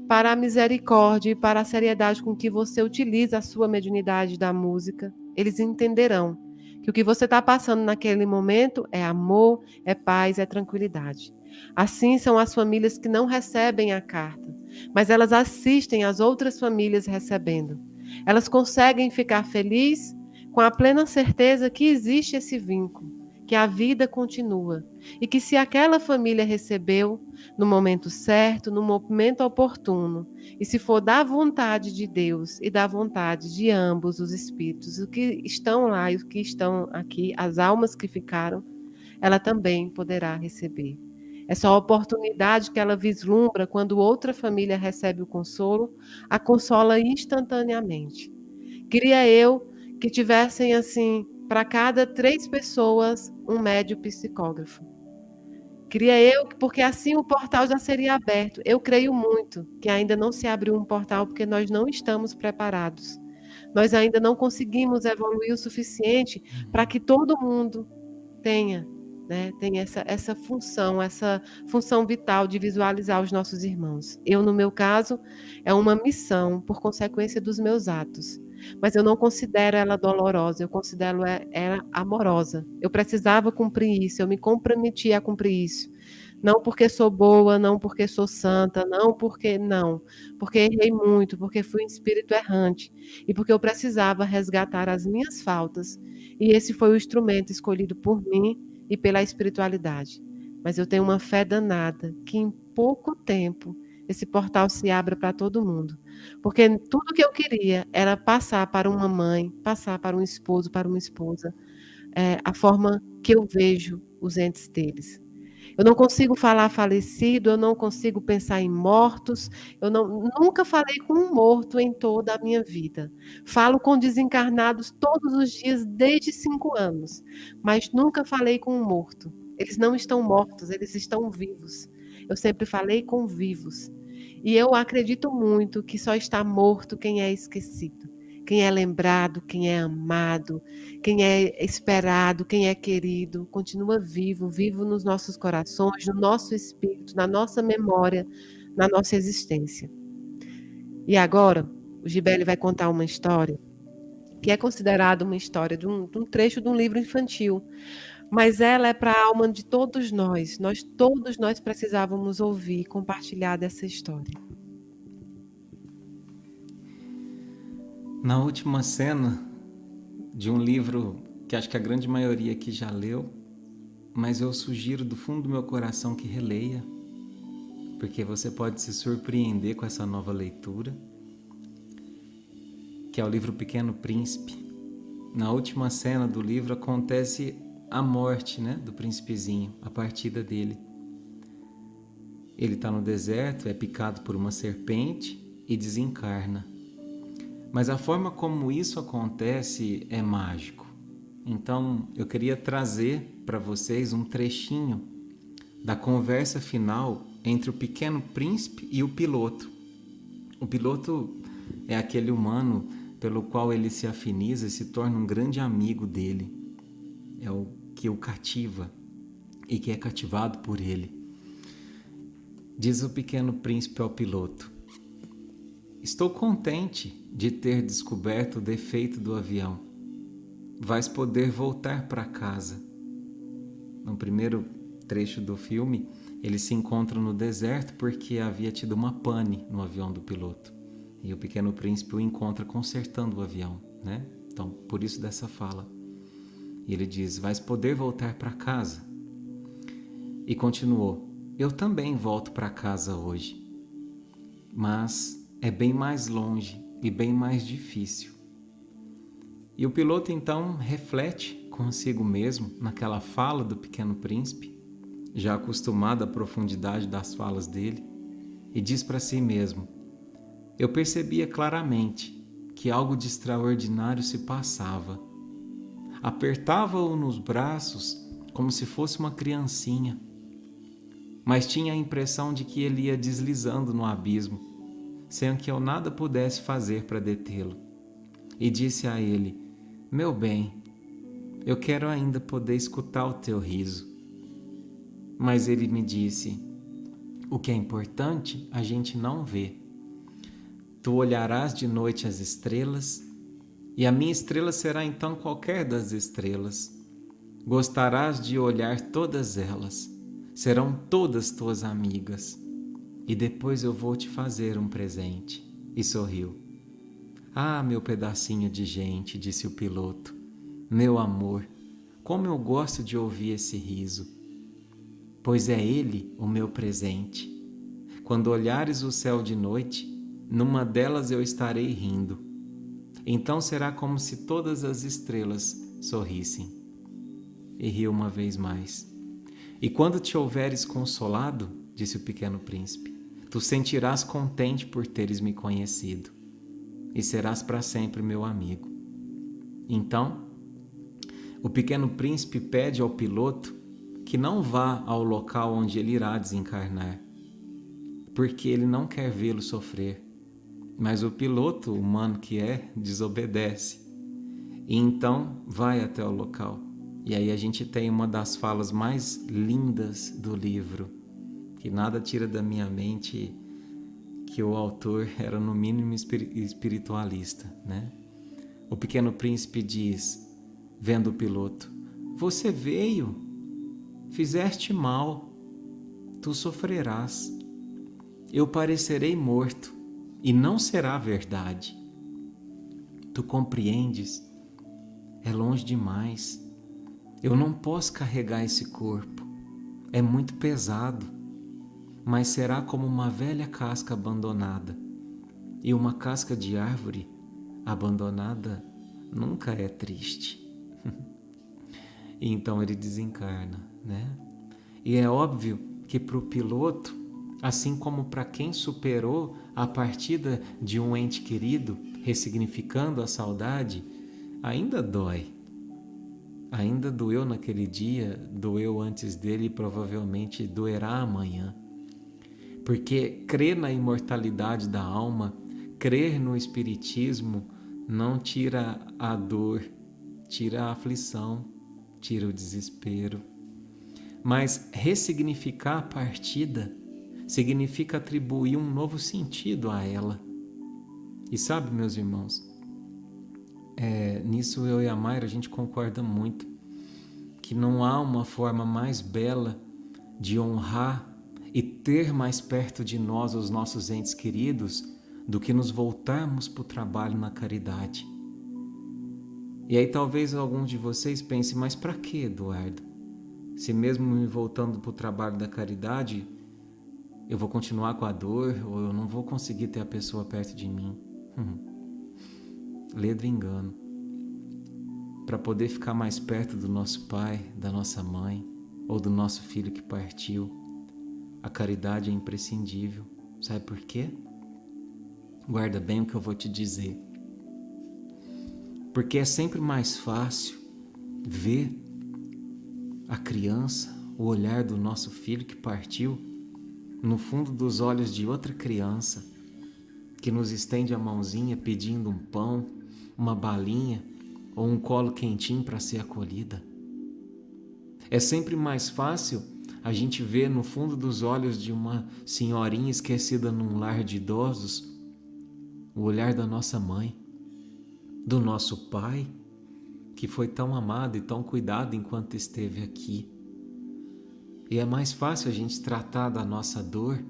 para a misericórdia e para a seriedade com que você utiliza a sua mediunidade da música, eles entenderão que o que você está passando naquele momento é amor, é paz, é tranquilidade. Assim são as famílias que não recebem a carta, mas elas assistem as outras famílias recebendo. Elas conseguem ficar felizes com a plena certeza que existe esse vínculo, que a vida continua e que se aquela família recebeu no momento certo, no momento oportuno, e se for da vontade de Deus e da vontade de ambos os espíritos, os que estão lá e os que estão aqui, as almas que ficaram, ela também poderá receber. Essa oportunidade que ela vislumbra quando outra família recebe o consolo, a consola instantaneamente. Queria eu que tivessem, assim, para cada 3 pessoas, um médium psicógrafo. Queria eu, porque assim o portal já seria aberto. Eu creio muito que ainda não se abriu um portal porque nós não estamos preparados. Nós ainda não conseguimos evoluir o suficiente para que todo mundo tenha, né, tenha essa função vital de visualizar os nossos irmãos. Eu, no meu caso, é uma missão por consequência dos meus atos. Mas eu não considero ela dolorosa, eu considero ela amorosa. Eu precisava cumprir isso, eu me comprometi a cumprir isso. Não porque sou boa, não porque sou santa, não, porque errei muito, porque fui um espírito errante e porque eu precisava resgatar as minhas faltas. E esse foi o instrumento escolhido por mim e pela espiritualidade. Mas eu tenho uma fé danada que em pouco tempo esse portal se abra para todo mundo. Porque tudo que eu queria era passar para uma mãe, passar para um esposo, para uma esposa, a forma que eu vejo os entes deles. Eu não consigo falar falecido, eu não consigo pensar em mortos, nunca falei com um morto em toda a minha vida. Falo com desencarnados todos os dias desde 5 anos, mas nunca falei com um morto. Eles não estão mortos, eles estão vivos. Eu sempre falei com vivos. E eu acredito muito que só está morto quem é esquecido, quem é lembrado, quem é amado, quem é esperado, quem é querido, continua vivo, vivo nos nossos corações, no nosso espírito, na nossa memória, na nossa existência. E agora, o Gibele vai contar uma história que é considerada uma história de um trecho de um livro infantil, mas ela é para a alma de todos nós. Todos nós precisávamos ouvir e compartilhar dessa história. Na última cena de um livro que acho que a grande maioria aqui já leu, mas eu sugiro do fundo do meu coração que releia, porque você pode se surpreender com essa nova leitura, que é o livro Pequeno Príncipe. Na última cena do livro acontece a morte, né, do príncipezinho, a partida dele. Ele está no deserto, é picado por uma serpente e desencarna. Mas a forma como isso acontece é mágico. Então, eu queria trazer para vocês um trechinho da conversa final entre o Pequeno Príncipe e o piloto. O piloto é aquele humano pelo qual ele se afiniza e se torna um grande amigo dele. É o que o cativa e que é cativado por ele. Diz o Pequeno Príncipe ao piloto: estou contente de ter descoberto o defeito do avião. Vais poder voltar para casa. No primeiro trecho do filme, eles se encontram no deserto porque havia tido uma pane no avião do piloto. E o Pequeno Príncipe o encontra consertando o avião, né? Então, por isso dessa fala. E ele diz: vais poder voltar para casa. E continuou: eu também volto para casa hoje. Mas é bem mais longe e bem mais difícil. E o piloto então reflete consigo mesmo naquela fala do Pequeno Príncipe, já acostumado à profundidade das falas dele, e diz para si mesmo: eu percebia claramente que algo de extraordinário se passava. Apertava-o nos braços como se fosse uma criancinha, mas tinha a impressão de que ele ia deslizando no abismo, sem que eu nada pudesse fazer para detê-lo. E disse a ele: meu bem, eu quero ainda poder escutar o teu riso. Mas ele me disse: o que é importante a gente não vê. Tu olharás de noite as estrelas, e a minha estrela será então qualquer das estrelas. Gostarás de olhar todas elas, serão todas tuas amigas, e depois eu vou te fazer um presente. E sorriu. Ah, meu pedacinho de gente, disse o piloto, meu amor, como eu gosto de ouvir esse riso, pois é ele o meu presente. Quando olhares o céu de noite, numa delas eu estarei rindo. Então será como se todas as estrelas sorrissem. E riu uma vez mais. E quando te houveres consolado, disse o Pequeno Príncipe, tu sentirás contente por teres me conhecido, e serás para sempre meu amigo. Então, o Pequeno Príncipe pede ao piloto que não vá ao local onde ele irá desencarnar, porque ele não quer vê-lo sofrer. Mas o piloto, humano que é, desobedece. E então vai até o local. E aí a gente tem uma das falas mais lindas do livro, que nada tira da minha mente que o autor era no mínimo espiritualista, né? O Pequeno Príncipe diz, vendo o piloto: você veio, fizeste mal, tu sofrerás. Eu parecerei morto, e não será verdade. Tu compreendes? É longe demais. Eu não posso carregar esse corpo. É muito pesado. Mas será como uma velha casca abandonada. E uma casca de árvore abandonada nunca é triste. E então ele desencarna, né? E é óbvio que para o piloto, assim como para quem superou a partida de um ente querido, ressignificando a saudade, ainda dói. Ainda doeu naquele dia, doeu antes dele e provavelmente doerá amanhã. Porque crer na imortalidade da alma, crer no espiritismo, não tira a dor, tira a aflição, tira o desespero. Mas ressignificar a partida significa atribuir um novo sentido a ela. E sabe, meus irmãos, nisso eu e a Mayra a gente concorda muito, que não há uma forma mais bela de honrar e ter mais perto de nós os nossos entes queridos do que nos voltarmos para o trabalho na caridade. E aí talvez alguns de vocês pensem, mas para que, Eduardo? Se mesmo me voltando para o trabalho da caridade, eu vou continuar com a dor ou eu não vou conseguir ter a pessoa perto de mim. Ledo engano. Para poder ficar mais perto do nosso pai, da nossa mãe ou do nosso filho que partiu, a caridade é imprescindível. Sabe por quê? Guarda bem o que eu vou te dizer. Porque é sempre mais fácil ver a criança, o olhar do nosso filho que partiu, no fundo dos olhos de outra criança, que nos estende a mãozinha pedindo um pão, uma balinha ou um colo quentinho para ser acolhida. É sempre mais fácil a gente ver no fundo dos olhos de uma senhorinha esquecida num lar de idosos o olhar da nossa mãe, do nosso pai, que foi tão amado e tão cuidado enquanto esteve aqui. E é mais fácil a gente tratar da nossa dor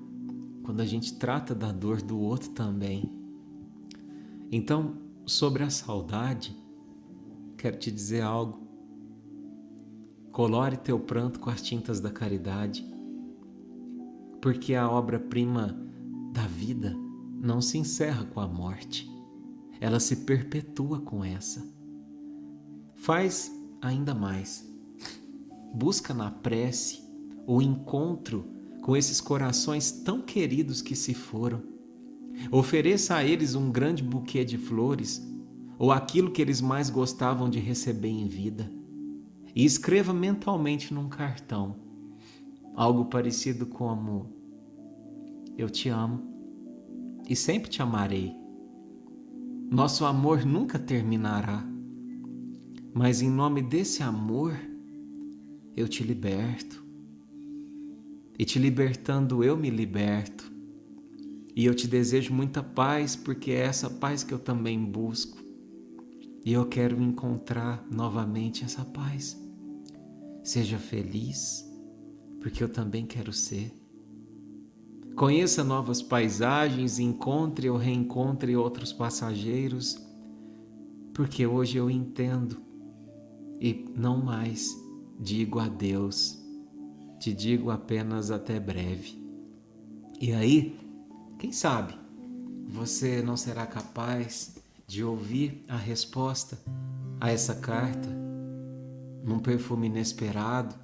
quando a gente trata da dor do outro também. Então, sobre a saudade, quero te dizer algo. Colore teu pranto com as tintas da caridade, porque a obra-prima da vida não se encerra com a morte. ela se perpetua com essa. Faz ainda mais. Busca na prece o encontro com esses corações tão queridos que se foram. Ofereça a eles um grande buquê de flores ou aquilo que eles mais gostavam de receber em vida. E escreva mentalmente num cartão algo parecido como: eu te amo e sempre te amarei. Nosso amor nunca terminará, mas em nome desse amor eu te liberto. E te libertando eu me liberto. E eu te desejo muita paz, porque é essa paz que eu também busco. E eu quero encontrar novamente essa paz. Seja feliz, porque eu também quero ser. Conheça novas paisagens, encontre ou reencontre outros passageiros, porque hoje eu entendo e não mais digo adeus, te digo apenas até breve. E aí, quem sabe, você não será capaz de ouvir a resposta a essa carta num perfume inesperado,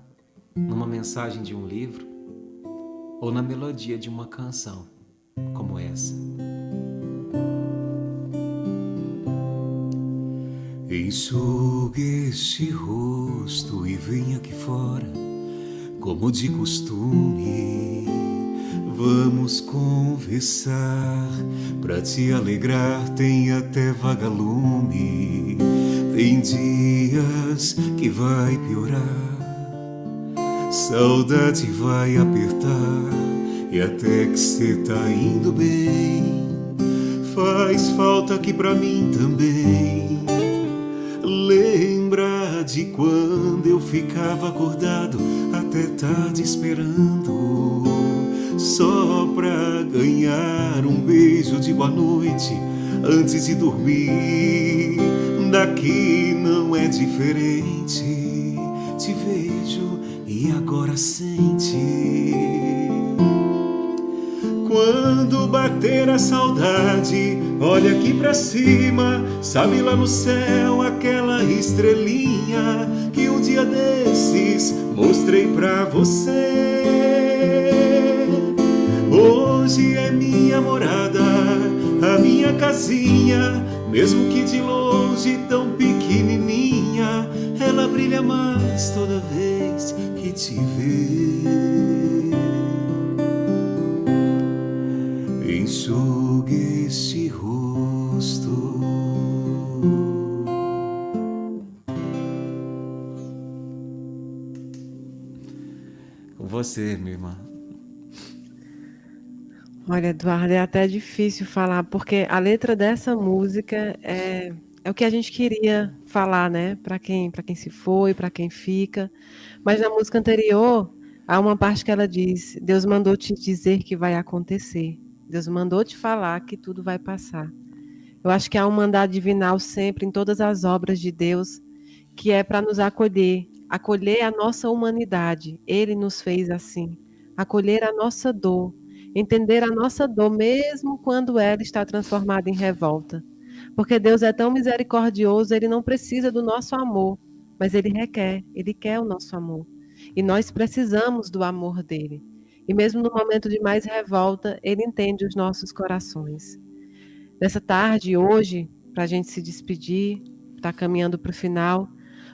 numa mensagem de um livro ou na melodia de uma canção como essa. Enxugue este rosto e venha aqui fora, como de costume. Vamos conversar, pra te alegrar tem até vagalume. Tem dias que vai piorar, saudade vai apertar, e até que cê tá indo bem, faz falta aqui pra mim também. Lembra de quando eu ficava acordado até tarde esperando, só pra ganhar um beijo de boa noite antes de dormir. Daqui não é diferente, te vejo e agora sente. Quando bater a saudade, olha aqui pra cima, sabe lá no céu aquela estrelinha que um dia desses mostrei pra você. Hoje é minha morada, a minha casinha, mesmo que de longe tão pequenininha, ela brilha mais toda vez que te vê. Enxugue este rosto. Com você, minha irmã. Olha, Eduardo, é até difícil falar, porque a letra dessa música é o que a gente queria falar, né? Para quem se foi, para quem fica. Mas na música anterior, há uma parte que ela diz: Deus mandou te dizer que vai acontecer. Deus mandou te falar que tudo vai passar. Eu acho que há um mandado divinal sempre em todas as obras de Deus, que é para nos acolher a nossa humanidade. Ele nos fez assim, acolher a nossa dor, entender a nossa dor, mesmo quando ela está transformada em revolta. Porque Deus é tão misericordioso, Ele não precisa do nosso amor, mas Ele quer o nosso amor. E nós precisamos do amor dEle. E mesmo no momento de mais revolta, Ele entende os nossos corações. Nessa tarde, hoje, para a gente se despedir, está caminhando para o final,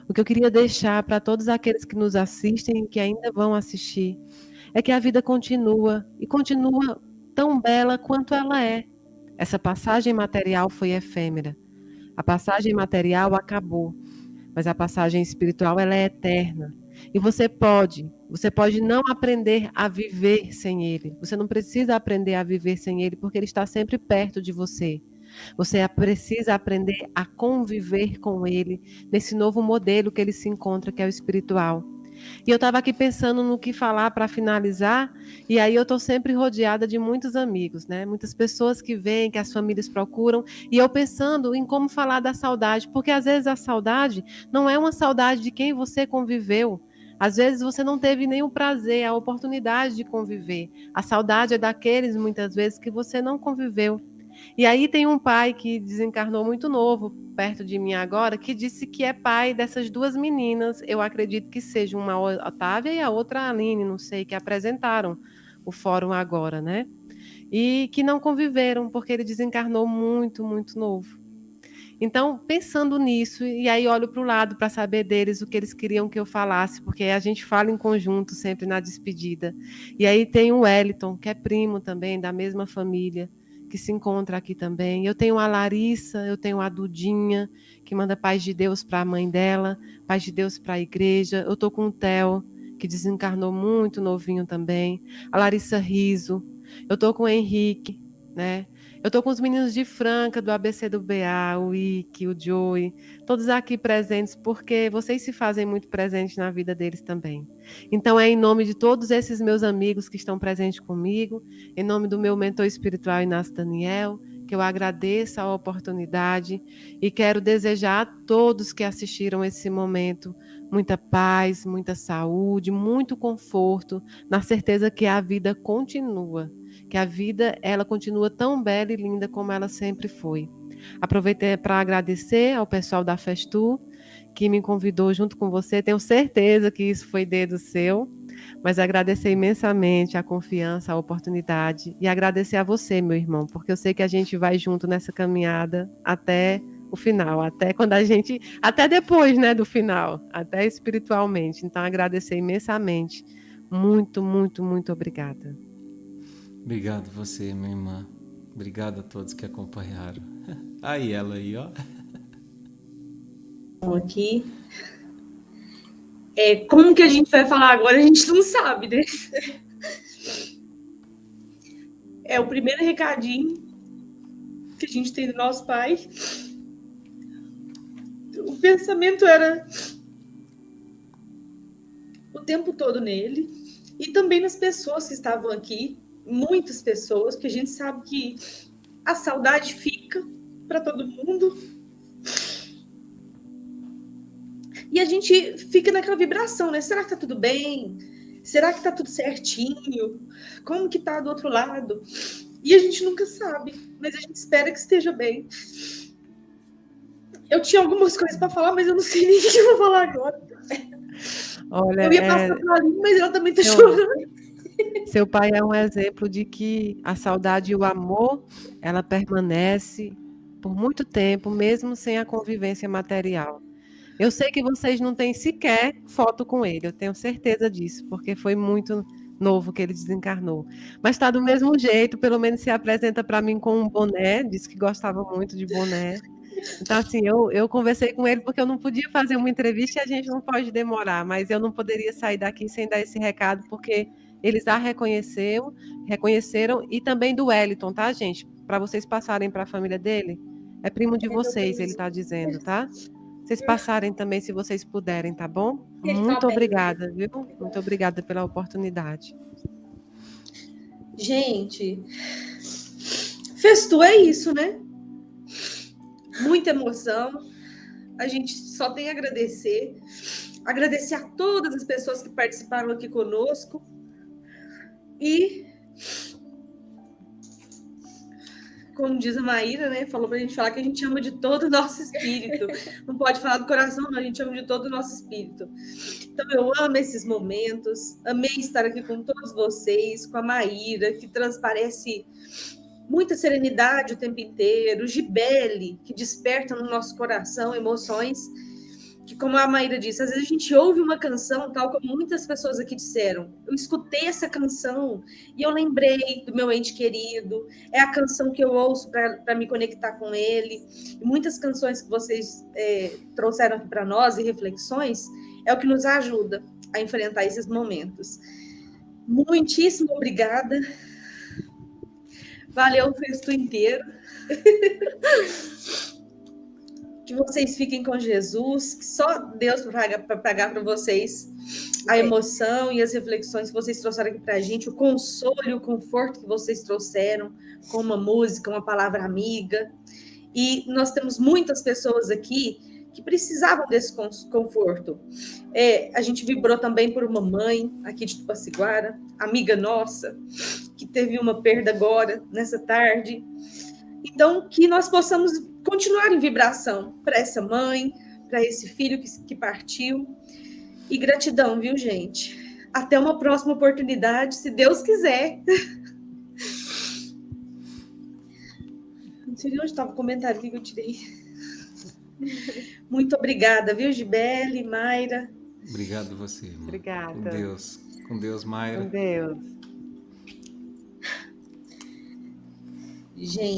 o que eu queria deixar para todos aqueles que nos assistem e que ainda vão assistir, é que a vida continua, e continua tão bela quanto ela é. Essa passagem material foi efêmera. A passagem material acabou, mas a passagem espiritual ela é eterna. E você pode não aprender a viver sem Ele. Você não precisa aprender a viver sem Ele, porque Ele está sempre perto de você. Você precisa aprender a conviver com Ele, nesse novo modelo que Ele se encontra, que é o espiritual. E eu estava aqui pensando no que falar para finalizar, e aí eu estou sempre rodeada de muitos amigos, né? Muitas pessoas que vêm, que as famílias procuram, e eu pensando em como falar da saudade, porque às vezes a saudade não é uma saudade de quem você conviveu. Às vezes você não teve nenhum prazer, a oportunidade de conviver. A saudade é daqueles, muitas vezes, que você não conviveu. E aí tem um pai que desencarnou muito novo, perto de mim agora, que disse que é pai dessas duas meninas, eu acredito que seja uma Otávia e a outra Aline, não sei, que apresentaram o fórum agora, né? E que não conviveram, porque ele desencarnou muito, muito novo. Então, pensando nisso, e aí olho para o lado para saber deles o que eles queriam que eu falasse, porque a gente fala em conjunto sempre na despedida. E aí tem o Wellington, que é primo também, da mesma família, que se encontra aqui também. Eu tenho a Larissa, eu tenho a Dudinha, que manda paz de Deus para a mãe dela, paz de Deus para a igreja. Eu estou com o Theo, que desencarnou muito novinho também. A Larissa Riso. Eu estou com o Henrique, né? Eu estou com os meninos de Franca, do ABC do BA, o Ike, o Joey, todos aqui presentes, porque vocês se fazem muito presentes na vida deles também. Então, é em nome de todos esses meus amigos que estão presentes comigo, em nome do meu mentor espiritual, Inácio Daniel, que eu agradeço a oportunidade e quero desejar a todos que assistiram esse momento muita paz, muita saúde, muito conforto, na certeza que a vida continua. Que a vida ela continua tão bela e linda como ela sempre foi. Aproveitei para agradecer ao pessoal da Festu, que me convidou junto com você. Tenho certeza que isso foi dedo seu, mas agradecer imensamente a confiança, a oportunidade e agradecer a você, meu irmão, porque eu sei que a gente vai junto nessa caminhada até o final, até quando a gente, até depois, né, do final, até espiritualmente. Então agradecer imensamente. Muito, muito, muito obrigada. Obrigado você, minha irmã. Obrigado a todos que acompanharam. Aí ela aí, ó. Aqui. Como que a gente vai falar agora, a gente não sabe, né? É o primeiro recadinho que a gente tem do nosso pai. O pensamento era o tempo todo nele e também nas pessoas que estavam aqui, muitas pessoas, que a gente sabe que a saudade fica para todo mundo. E a gente fica naquela vibração, né? Será que tá tudo bem? Será que tá tudo certinho? Como que tá do outro lado? E a gente nunca sabe, mas a gente espera que esteja bem. Eu tinha algumas coisas para falar, mas eu não sei nem o que eu vou falar agora. Olha, eu ia passar para a Aline, mas ela também tá chorando. Seu pai é um exemplo de que a saudade e o amor, ela permanece por muito tempo, mesmo sem a convivência material. Eu sei que vocês não têm sequer foto com ele, eu tenho certeza disso, porque foi muito novo que ele desencarnou. Mas está do mesmo jeito, pelo menos se apresenta para mim com um boné, disse que gostava muito de boné. Então, assim, eu conversei com ele porque eu não podia fazer uma entrevista e a gente não pode demorar, mas eu não poderia sair daqui sem dar esse recado, porque eles a reconheceram, e também do Wellington, tá, gente? Para vocês passarem para a família dele. É primo de vocês, ele está dizendo, tá? Vocês passarem também, se vocês puderem, tá bom? Muito obrigada, viu? Muito obrigada pela oportunidade. Gente, Festu é isso, né? Muita emoção. A gente só tem a agradecer. Agradecer a todas as pessoas que participaram aqui conosco. E, como diz a Maíra, né? Falou pra gente falar que a gente ama de todo o nosso espírito. Não pode falar do coração, não. A gente ama de todo o nosso espírito. Então, eu amo esses momentos. Amei estar aqui com todos vocês, com a Maíra, que transparece muita serenidade o tempo inteiro, Gibele, que desperta no nosso coração emoções, que, como a Maíra disse, às vezes a gente ouve uma canção, tal como muitas pessoas aqui disseram, eu escutei essa canção e eu lembrei do meu ente querido, é a canção que eu ouço para me conectar com ele, e muitas canções que vocês trouxeram aqui para nós, e reflexões, é o que nos ajuda a enfrentar esses momentos. Muitíssimo obrigada. Valeu o Festu inteiro. Que vocês fiquem com Jesus, que só Deus para pagar para vocês a emoção e as reflexões que vocês trouxeram aqui para a gente, o consolo e o conforto que vocês trouxeram com uma música, uma palavra amiga. E nós temos muitas pessoas aqui que precisavam desse conforto. A gente vibrou também por uma mãe aqui de Tupaciguara, amiga nossa, que teve uma perda agora, nessa tarde. Então, que nós possamos continuar em vibração para essa mãe, para esse filho que partiu. E gratidão, viu, gente? Até uma próxima oportunidade, se Deus quiser. Não sei onde estava o comentário que eu tirei. Muito obrigada, viu, Gibele, Mayra? Obrigado você, irmã. Obrigada. Com Deus. Com Deus, Mayra. Com Deus. Gente.